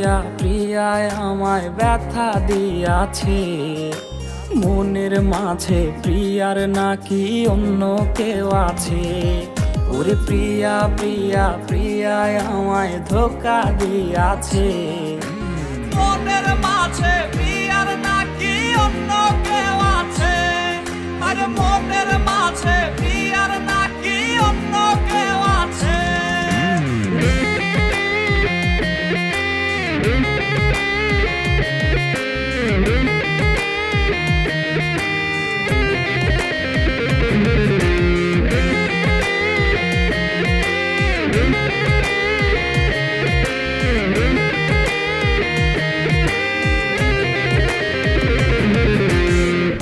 প্রিয়া প্রিয়ায় আমায় ব্যথা দিয়াছে, মনের মাঝে প্রিয়ার নাকি অন্য কেউ আছে। ওরে প্রিয়া প্রিয়া প্রিয়ায় আমায় ধোঁকা দিয়াছে, মনের মাঝে প্রিয়ার নাকি অন্য কেউ আছে। আরে মনের মাঝে প্রিয়ার নাকি অন্য কেউ আছে।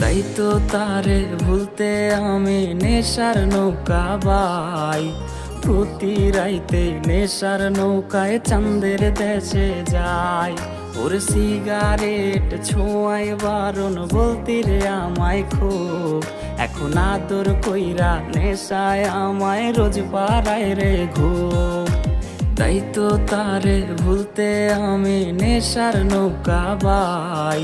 তাই তো তারে ভুলতে আমি নেশার নৌকা বাই, প্রতি রাইতে নেশার নৌকায় চাঁদের দেশে যাই। ওর সিগারেট ছোঁয়াই বারণ বলতি রে আমায় খুব, এখন আদর কইরা নেশায় আমায় রোজ পাড়ায় রে ঘুম। তাই তো তারে ভুলতে আমি নেশার নৌকা বাই,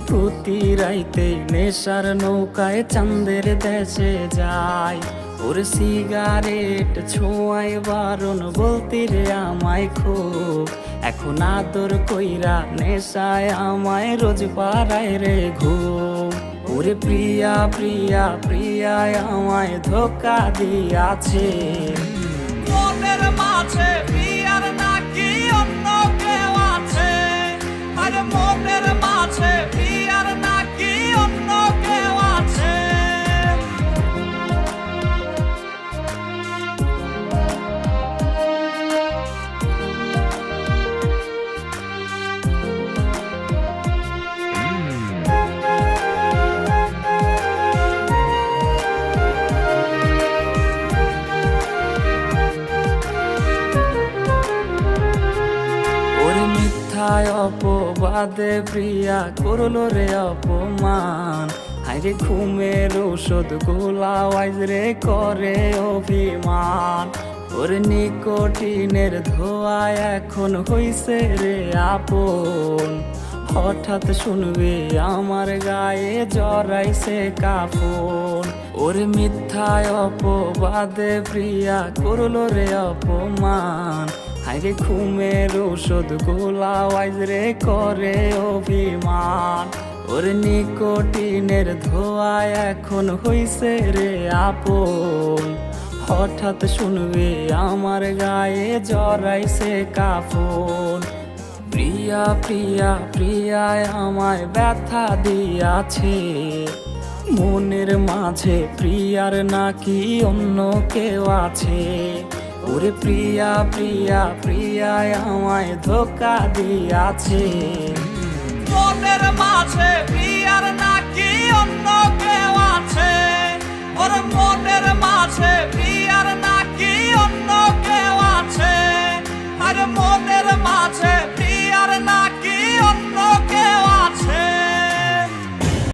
প্রতি রাইতে নেশার নৌকায় চাঁদের দেশে যাই। ওর সিগারেট ছোঁয়াই বারণ বলতি রে আমায় খুব, এখন আদর কইরা নেশায় আমায় রোজ পাড়ায় রে ঘুম। ওরে প্রিয়া প্রিয়া প্রিয়ায় আমায় ধোঁকা দিয়াছে, মনের মাঝে প্রিয়ার নাকি অন্য কেউ আছে। আরে মনের মাঝে প্রিয়ার নাকি অন্য কেউ আছে। মিথ্যায় অপবাদে প্রিয়া করলো রে অপমান, হাইরে ঘুমের ঔষধ গোলাওয়াইজ রে করে অভিমান। ওর নিকোটিনের ধোঁয়ায় এখন হইছে রে আপন, হঠাৎ শুনবে আমার গায়ে জড়াইছে কাফন। ওর মিথ্যায় অপবাদে প্রিয়া করলো রে অপমান, হাইরে ঘুমের ঔষধ গোলাওয়াইজ রে করে অভিমান। ওর নিকোটিনের ধোঁয়ায় এখন হইছে রে আপন, হঠাৎ শুনবে আমার গায়ে জড়াইছে কাফন। প্রিয়া প্রিয়া প্রিয়ায় আমায় ব্যথা দিয়াছে, মনের মাঝে প্রিয়ার নাকি অন্য কেউ আছে। ওরে প্রিয়া প্রিয়া প্রিয়ায় আমায় ধোঁকা দিয়াছে, মনের মাঝে প্রিয়ার